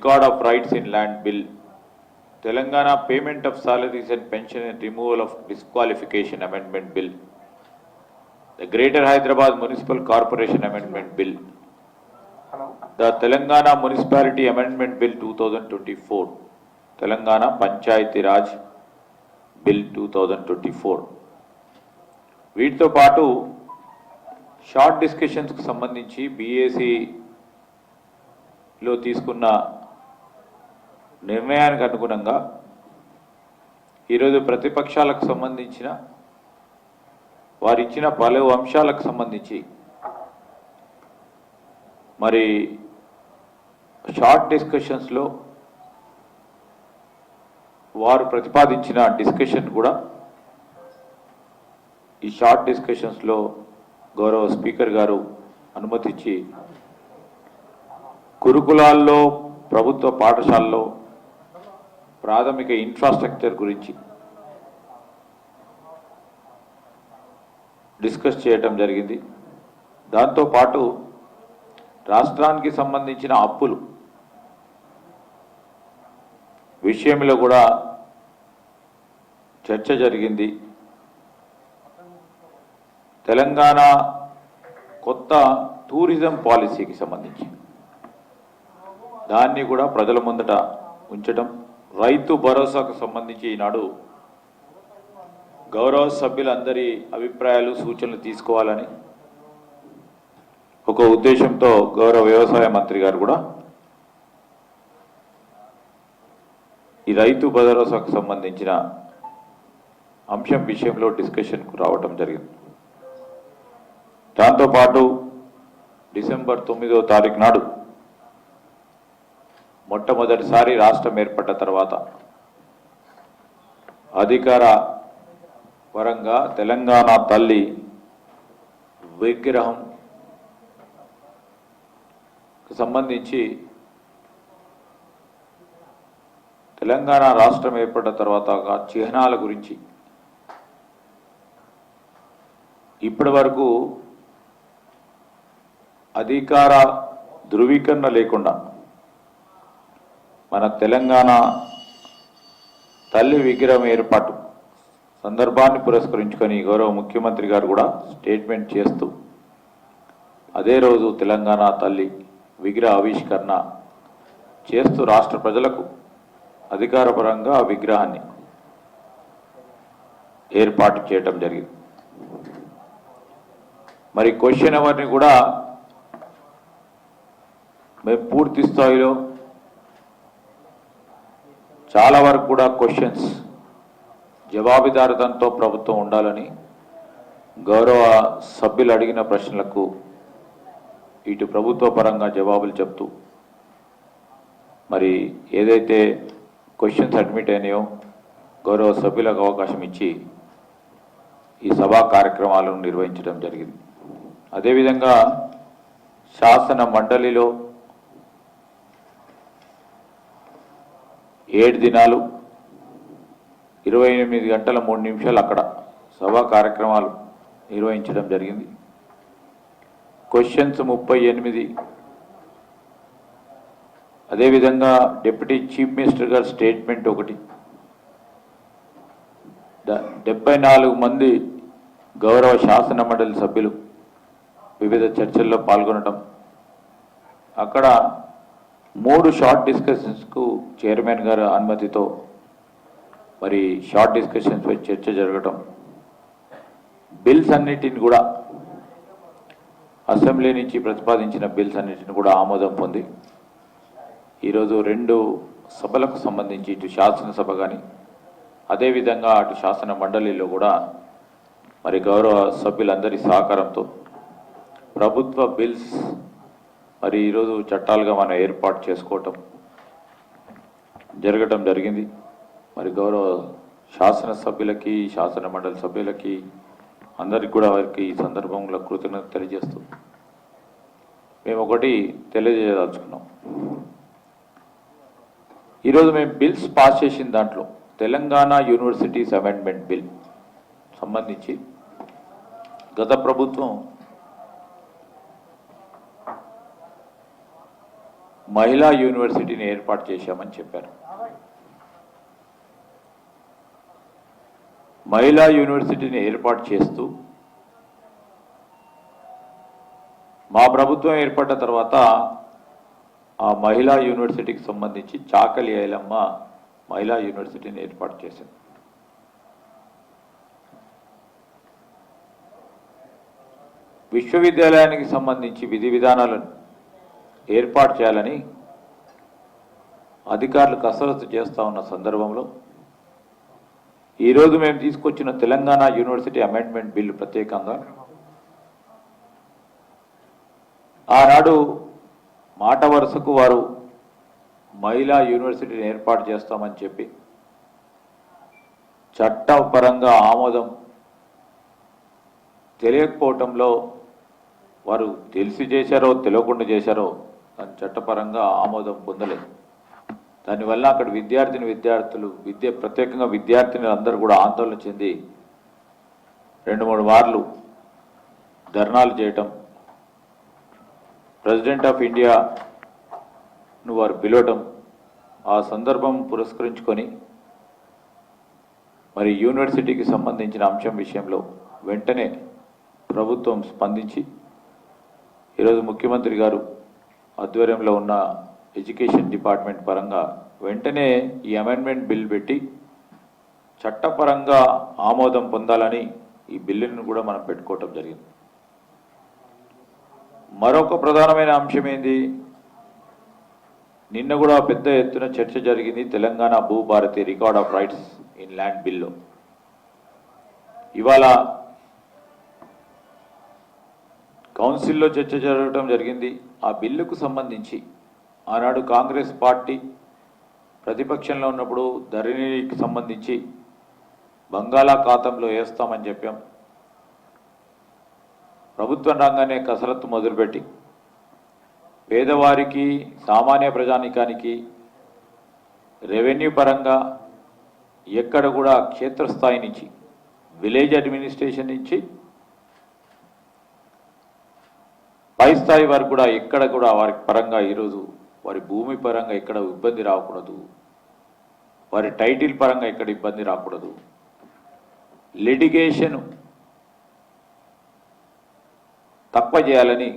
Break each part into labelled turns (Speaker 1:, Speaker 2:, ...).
Speaker 1: Record of Rights in Land Bill, Telangana Payment of Salaries and Pension and Removal of Disqualification Amendment Bill, the Greater Hyderabad Municipal Corporation Amendment Bill, the Telangana Municipality Amendment Bill 2024, Telangana Panchayati Raj Bill 2024. వీటితో పాటు short డిస్కషన్స్కి సంబంధించి బీఏసీలో తీసుకున్న నిర్ణయానికి అనుగుణంగా ఈరోజు ప్రతిపక్షాలకు సంబంధించిన వారిచ్చిన పలు అంశాలకు సంబంధించి మరి షార్ట్ డిస్కషన్స్లో వారు ప్రతిపాదించిన డిస్కషన్ కూడా ఈ షార్ట్ డిస్కషన్స్లో గౌరవ స్పీకర్ గారు అనుమతించి గురుకులాల్లో ప్రభుత్వ పాఠశాలలో ప్రాథమిక ఇన్ఫ్రాస్ట్రక్చర్ గురించి డిస్కస్ చేయటం జరిగింది. దాంతోపాటు రాష్ట్రానికి సంబంధించిన అప్పులు విషయంలో కూడా చర్చ జరిగింది. తెలంగాణ కొత్త టూరిజం పాలసీకి సంబంధించి దాన్ని కూడా ప్రజల ముందట ఉంచడం, రైతు భరోసాకు సంబంధించి ఈనాడు గౌరవ సభ్యులందరి అభిప్రాయాలు సూచనలు తీసుకోవాలని ఒక ఉద్దేశంతో గౌరవ వ్యవసాయ మంత్రి గారు కూడా ఈ రైతు భరోసాకు సంబంధించిన అంశం విషయంలో డిస్కషన్కు రావటం జరిగింది. దాంతోపాటు డిసెంబర్ 9వ తారీఖు నాడు మొట్టమొదటిసారి రాష్ట్రం ఏర్పడ్డ తర్వాత అధికార పరంగా తెలంగాణ తల్లి విగ్రహం సంబంధించి తెలంగాణ రాష్ట్రం ఏర్పడ్డ తర్వాత చిహ్నాల గురించి ఇప్పటి వరకు అధికార ధృవీకరణ లేకుండా మన తెలంగాణ తల్లి విగ్రహం ఏర్పాటు సందర్భాన్ని పురస్కరించుకొని గౌరవ ముఖ్యమంత్రి గారు కూడా స్టేట్మెంట్ చేస్తూ అదే రోజు తెలంగాణ తల్లి విగ్రహ ఆవిష్కరణ చేస్తూ రాష్ట్ర ప్రజలకు అధికారపరంగా ఆ విగ్రహాన్ని ఏర్పాటు చేయటం జరిగింది. మరి క్వశ్చన్ అవర్ని కూడా మేము పూర్తి స్థాయిలో చాలా వరకు కూడా క్వశ్చన్స్ జవాబుదారితనంతో ప్రభుత్వం ఉండాలని గౌరవ సభ్యులు అడిగిన ప్రశ్నలకు ఇటు ప్రభుత్వ పరంగా జవాబులు చెప్తూ మరి ఏదైతే క్వశ్చన్స్ అడ్మిట్ అయినాయో గౌరవ సభ్యులకు అవకాశం ఇచ్చి ఈ సభా కార్యక్రమాలను నిర్వహించడం జరిగింది. అదేవిధంగా శాసన మండలిలో 7 దినాలు 28 గంటల 3 నిమిషాలు అక్కడ సభా కార్యక్రమాలు నిర్వహించడం జరిగింది. క్వశ్చన్స్ 38, అదేవిధంగా డిప్యూటీ చీఫ్ మినిస్టర్ గారి స్టేట్మెంట్ ఒకటి, 74 మంది గౌరవ శాసన మండలి సభ్యులు వివిధ చర్చల్లో పాల్గొనడం, అక్కడ 3 షార్ట్ డిస్కషన్స్కు చైర్మన్ గారి అనుమతితో మరి షార్ట్ డిస్కషన్స్పై చర్చ జరగటం, బిల్స్ అన్నిటిని కూడా అసెంబ్లీ నుంచి ప్రతిపాదించిన బిల్స్ అన్నిటిని కూడా ఆమోదం పొంది ఈరోజు 2 సభలకు సంబంధించి ఇటు శాసనసభ కానీ అదేవిధంగా అటు శాసన మండలిలో కూడా మరి గౌరవ సభ్యులందరి సహకారంతో ప్రభుత్వ బిల్స్ మరి ఈరోజు చట్టాలుగా మనం ఏర్పాటు చేసుకోవటం జరగటం జరిగింది. మరి గౌరవ శాసనసభ్యులకి శాసన మండలి సభ్యులకి అందరికి కూడా వారికి ఈ సందర్భంలో కృతజ్ఞత తెలియజేస్తూ మేము ఒకటి తెలియజేయదలుచుకున్నాం. ఈరోజు మేము బిల్స్ పాస్ చేసిన దాంట్లో తెలంగాణ యూనివర్సిటీస్ అమెండ్మెంట్ బిల్ సంబంధించి గత ప్రభుత్వం మహిళా యూనివర్సిటీని ఏర్పాటు చేశామని చెప్పారు. మహిళా యూనివర్సిటీని ఏర్పాటు చేస్తూ మా ప్రభుత్వం ఏర్పడ్డ తర్వాత ఆ మహిళా యూనివర్సిటీకి సంబంధించి చాకలి ఐలమ్మ మహిళా యూనివర్సిటీని ఏర్పాటు చేశారు. విశ్వవిద్యాలయానికి సంబంధించి విధి విధానాలను ఏర్పాటు చేయాలని అధికారులు కసరత్తు చేస్తూ ఉన్న సందర్భంలో ఈరోజు మేము తీసుకొచ్చిన తెలంగాణ యూనివర్సిటీ అమెండ్మెంట్ బిల్లు ప్రత్యేకంగా ఆనాడు మాట వరుసకు వారు మహిళా యూనివర్సిటీని ఏర్పాటు చేస్తామని చెప్పి చట్టపరంగా ఆమోదం తెలియకపోవటంలో వారు తెలిసి చేశారో తెలియకుండా చేశారో దాని చట్టపరంగా ఆమోదం పొందలేదు. దానివల్ల అక్కడ విద్యార్థులు ప్రత్యేకంగా విద్యార్థినులు అందరూ కూడా ఆందోళన చెంది 2-3 మార్లు ధర్నాలు చేయటం, ప్రెసిడెంట్ ఆఫ్ ఇండియాను వారు పిలవటం, ఆ సందర్భం పురస్కరించుకొని మరి యూనివర్సిటీకి సంబంధించిన అంశం విషయంలో వెంటనే ప్రభుత్వం స్పందించి ఈరోజు ముఖ్యమంత్రి గారు ఆధ్వర్యంలో ఉన్న ఎడ్యుకేషన్ డిపార్ట్మెంట్ పరంగా వెంటనే ఈ అమెండ్మెంట్ బిల్ పెట్టి చట్టపరంగా ఆమోదం పొందాలని ఈ బిల్లును కూడా మనం పెట్టుకోవటం జరిగింది. మరొక ప్రధానమైన అంశం ఏంది, నిన్న కూడా పెద్ద ఎత్తున చర్చ జరిగింది Telangana Bhubharati record of rights in land బిల్లో. ఇవాళ కౌన్సిల్లో చర్చ జరగడం జరిగింది. ఆ బిల్లుకు సంబంధించి ఆనాడు కాంగ్రెస్ పార్టీ ప్రతిపక్షంలో ఉన్నప్పుడు ధరణికి సంబంధించి బంగాళాఖాతంలో వేస్తామని చెప్పాం. ప్రభుత్వం రాగానే కసరత్తు మొదలుపెట్టి పేదవారికి సామాన్య ప్రజానికానికి రెవెన్యూ పరంగా ఎక్కడ కూడా క్షేత్రస్థాయి నుంచి విలేజ్ అడ్మినిస్ట్రేషన్ నుంచి పై స్థాయి వరకు కూడా ఎక్కడ కూడా వారి పరంగా ఈరోజు వారి భూమి పరంగా ఎక్కడ ఇబ్బంది రాకూడదు, వారి టైటిల్ పరంగా ఎక్కడ ఇబ్బంది రాకూడదు, లిటిగేషన్ తక్కువ చేయాలని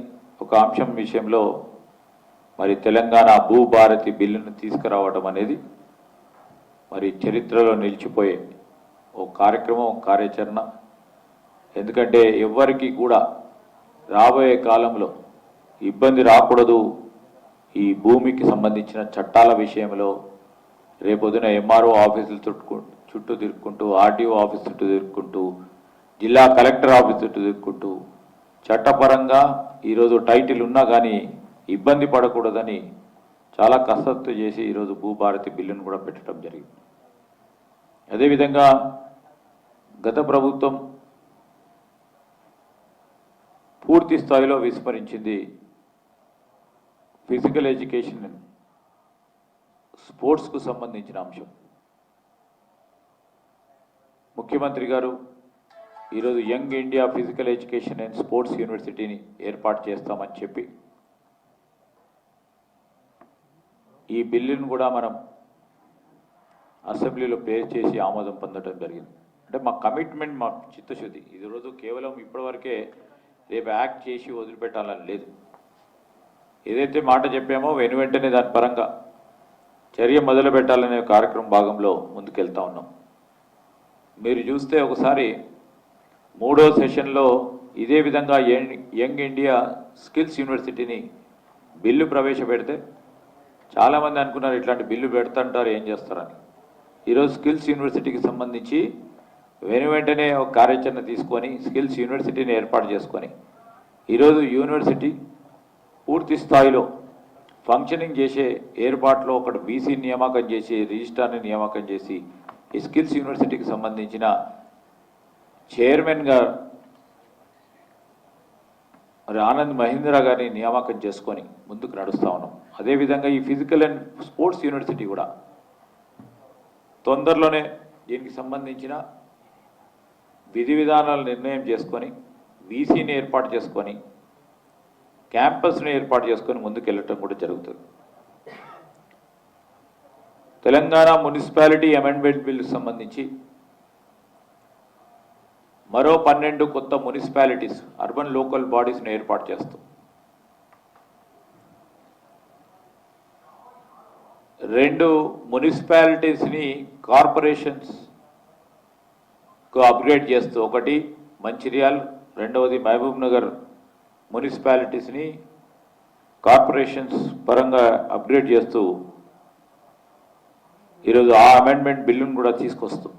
Speaker 1: ఒక అంశం విషయంలో మరి తెలంగాణ భూభారతి బిల్లును తీసుకురావడం అనేది మరి చరిత్రలో నిలిచిపోయే ఓ కార్యక్రమం, కార్యాచరణ. ఎందుకంటే ఎవరికి కూడా రాబోయే కాలంలో ఇబ్బంది రాకూడదు ఈ భూమికి సంబంధించిన చట్టాల విషయంలో. రేపొద్దున ఎంఆర్ఓ ఆఫీసులు చుట్టూ తిరుక్కుంటూ, ఆర్టీఓ ఆఫీస్ చుట్టూ తిరుక్కుంటూ, జిల్లా కలెక్టర్ ఆఫీస్ చుట్టూ తిరుక్కుంటూ చట్టపరంగా ఈరోజు టైటిల్ ఉన్నా కానీ ఇబ్బంది పడకూడదని చాలా కసరత్తు చేసి ఈరోజు భూభారతి బిల్లును కూడా పెట్టడం జరిగింది. అదేవిధంగా గత ప్రభుత్వం పూర్తి స్థాయిలో విస్మరించింది ఫిజికల్ ఎడ్యుకేషన్, స్పోర్ట్స్కు సంబంధించిన అంశం. ముఖ్యమంత్రి గారు ఈరోజు young India physical education and sports యూనివర్సిటీని ఏర్పాటు చేస్తామని చెప్పి ఈ బిల్లును కూడా మనం అసెంబ్లీలో పేరు చేసి ఆమోదం పొందడం జరిగింది. అంటే మా కమిట్మెంట్, మా చిత్తశుద్ధి. ఇది రోజు కేవలం ఇప్పటివరకే రేపు యాక్ట్ చేసి వదిలిపెట్టాలని లేదు. ఏదైతే మాట చెప్పామో వెంటనే దాని పరంగా చర్య మొదలు పెట్టాలనే కార్యక్రమం భాగంలో ముందుకెళ్తా ఉన్నాం. మీరు చూస్తే ఒకసారి 3వ సెషన్లో ఇదే విధంగా యంగ్ ఇండియా స్కిల్స్ యూనివర్సిటీని బిల్లు ప్రవేశపెడితే చాలామంది అనుకున్నారు ఇట్లాంటి బిల్లు పెడతాంటారు ఏం చేస్తారని. ఈరోజు స్కిల్స్ యూనివర్సిటీకి సంబంధించి వెంటనే ఒక కార్యాచరణ తీసుకొని స్కిల్స్ యూనివర్సిటీని ఏర్పాటు చేసుకొని ఈరోజు యూనివర్సిటీ పూర్తి స్థాయిలో ఫంక్షనింగ్ చేసే ఏర్పాట్లో ఒకటి బీసీ నియామకం చేసి, రిజిస్ట్రార్ని నియామకం చేసి ఈ స్కిల్స్ యూనివర్సిటీకి సంబంధించిన చైర్మన్గా మరి ఆనంద్ మహీంద్రా గారిని నియామకం చేసుకొని ముందుకు నడుస్తూ ఉన్నాం. అదేవిధంగా ఈ ఫిజికల్ అండ్ స్పోర్ట్స్ యూనివర్సిటీ కూడా తొందరలోనే దీనికి సంబంధించిన విధి విధానాలు నిర్ణయం చేసుకొని వీసీని ఏర్పాటు చేసుకొని క్యాంపస్ను ఏర్పాటు చేసుకొని ముందుకు వెళ్ళటం కూడా జరుగుతుంది. తెలంగాణ మున్సిపాలిటీ అమెండ్మెంట్ బిల్లుకు సంబంధించి మరో 12 కొత్త మున్సిపాలిటీస్ అర్బన్ లోకల్ బాడీస్ను ఏర్పాటు చేస్తాం. 2 మున్సిపాలిటీస్ని కార్పొరేషన్స్కు అప్గ్రేడ్ చేస్తూ, ఒకటి మంచిర్యాల్, రెండవది మహబూబ్ నగర్ మున్సిపాలిటీస్ని కార్పొరేషన్స్ పరంగా అప్గ్రేడ్ చేస్తూ ఈరోజు ఆ అమెండ్మెంట్ బిల్లును కూడా తీసుకొస్తాం.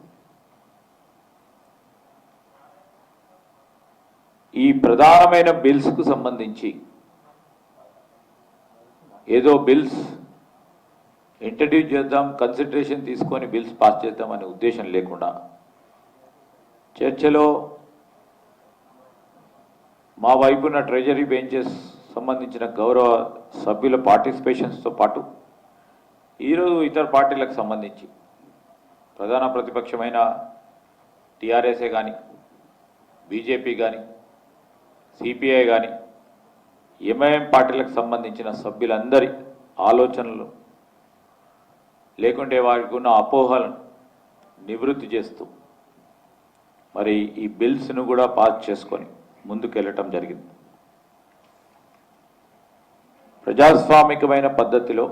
Speaker 1: ఈ ప్రధానమైన బిల్స్కు సంబంధించి ఏదో బిల్స్ ఇంట్రడ్యూస్ చేద్దాం, కన్సిడరేషన్ తీసుకొని బిల్స్ పాస్ చేద్దాం అనే ఉద్దేశం లేకుండా చర్చలో మా వైపున ట్రెజరీ బెంచెస్ సంబంధించిన గౌరవ సభ్యుల పార్టిసిపేషన్స్తో పాటు ఈరోజు ఇతర పార్టీలకు సంబంధించి ప్రధాన ప్రతిపక్షమైన టీఆర్ఎస్ఏ కానీ, బీజేపీ కానీ, సిపిఐ కానీ, ఎంఐఎం పార్టీలకు సంబంధించిన సభ్యులందరి ఆలోచనలు లేకుంటే వారికి ఉన్న అపోహలను నివృత్తి చేస్తూ మరి ఈ బిల్స్ను కూడా పాస్ చేసుకొని ముందుకెళ్ళటం జరిగింది. ప్రజాస్వామికమైన పద్ధతిలో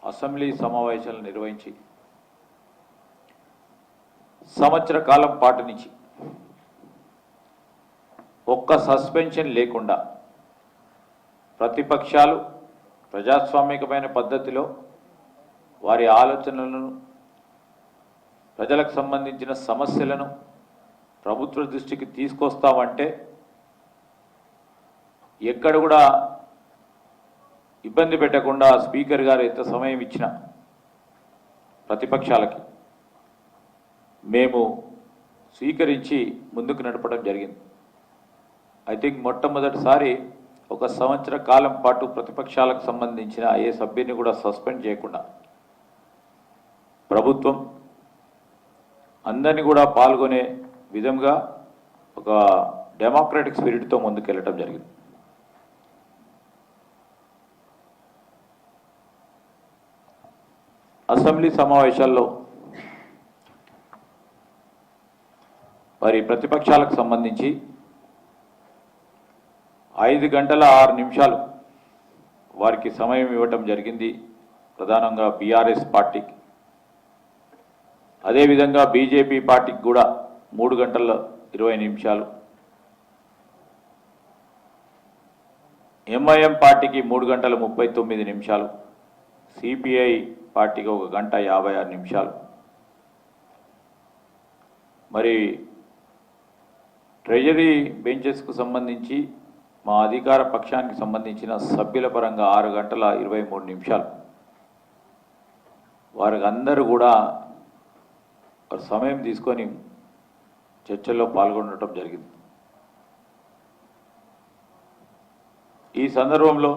Speaker 1: అసెంబ్లీ సమావేశాలు నిర్వహించి సంవత్సర కాలం పాటు నుంచి ఒక్క సస్పెన్షన్ లేకుండా ప్రతిపక్షాలు ప్రజాస్వామికమైన పద్ధతిలో వారి ఆలోచనలను, ప్రజలకు సంబంధించిన సమస్యలను ప్రభుత్వ దృష్టికి తీసుకొస్తామంటే ఎక్కడ కూడా ఇబ్బంది పెట్టకుండా స్పీకర్ గారు ఎంత సమయం ఇచ్చినా ప్రతిపక్షాలకి మేము స్వీకరించి ముందుకు నడపడం జరిగింది. ఐ థింక్ మొట్టమొదటిసారి ఒక సంవత్సర కాలం పాటు ప్రతిపక్షాలకు సంబంధించిన ఏ సభ్యుని కూడా సస్పెండ్ చేయకుండా ప్రభుత్వం అందరినీ కూడా పాల్గొనే విధంగా ఒక డెమోక్రటిక్ స్పిరిట్తో ముందుకెళ్ళటం జరిగింది. అసెంబ్లీ సమావేశాల్లో మరి ప్రతిపక్షాలకు సంబంధించి 5 గంటల 6 నిమిషాలు వారికి సమయం ఇవ్వటం జరిగింది. ప్రధానంగా బీఆర్ఎస్ పార్టీకి, అదేవిధంగా బీజేపీ పార్టీకి కూడా 3 గంటల 20 నిమిషాలు, ఎంఐఎం పార్టీకి 3 గంటల 39 నిమిషాలు, సిపిఐ పార్టీకి 1 గంట 56 నిమిషాలు. మరి ట్రెజరీ బెంచెస్కు సంబంధించి మా అధికార పక్షానికి సంబంధించిన సభ్యుల పరంగా 6 గంటల 23 నిమిషాలు. వారికి అందరూ కూడా సమయం తీసుకొని చర్చల్లో పాల్గొనడం జరిగింది. ఈ సందర్భంలో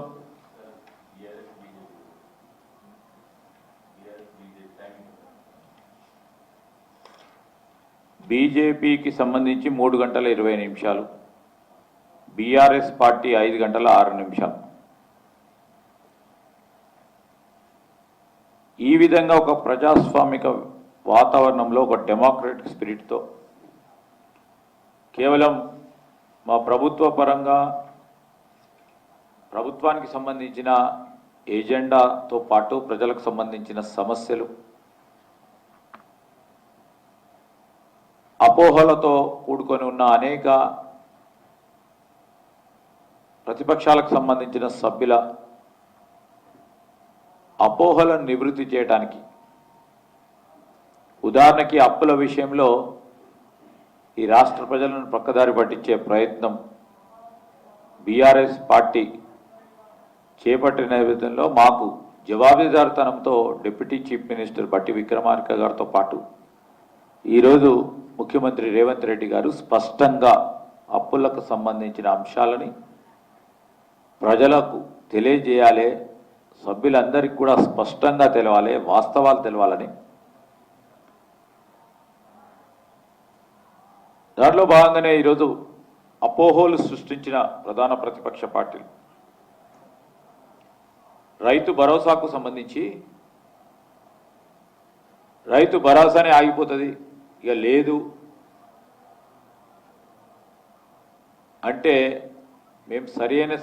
Speaker 1: బీజేపీకి సంబంధించి 3 గంటల 20 నిమిషాలు, బీఆర్ఎస్ పార్టీ 5 గంటల 6 నిమిషాలు. ఈ విధంగా ఒక ప్రజాస్వామిక వాతావరణంలో ఒక డెమోక్రటిక్ స్పిరిట్తో కేవలం మా ప్రభుత్వ పరంగా ప్రభుత్వానికి సంబంధించిన ఎజెండాతో పాటు ప్రజలకు సంబంధించిన సమస్యలు, అపోహలతో కూడుకొని ఉన్న అనేక ప్రతిపక్షాలకు సంబంధించిన సభ్యుల అపోహలను నివృత్తి చేయడానికి, ఉదాహరణకి అప్పుల విషయంలో ఈ రాష్ట్ర ప్రజలను పక్కదారి పట్టించే ప్రయత్నం బీఆర్ఎస్ పార్టీ చేపట్టిన నేపథ్యంలో మాకు జవాబుదారీతనంతో డిప్యూటీ చీఫ్ మినిస్టర్ బట్టి విక్రమార్క గారితో పాటు ఈరోజు ముఖ్యమంత్రి రేవంత్ రెడ్డి గారు స్పష్టంగా అప్పులకు సంబంధించిన అంశాలని ప్రజలకు తెలియజేయాలి, సభ్యులందరికీ కూడా స్పష్టంగా తెలవాలి, వాస్తవాలు తెలవాలని దాంట్లో భాగంగానే ఈరోజు అపోహలు సృష్టించిన ప్రధాన ప్రతిపక్ష పార్టీలు రైతు భరోసాకు సంబంధించి రైతు భరోసానే ఆగిపోతుంది, ఇక లేదు అంటే మేము సరైన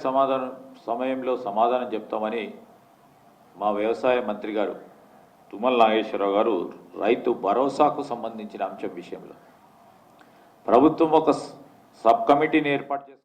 Speaker 1: సమయంలో సమాధానం చెప్తామని మా వ్యవసాయ మంత్రి గారు తుమ్మల నాగేశ్వరరావు గారు రైతు భరోసాకు సంబంధించిన అంశం విషయంలో ప్రభుత్వం ఒక సబ్ కమిటీని ఏర్పాటు చేసి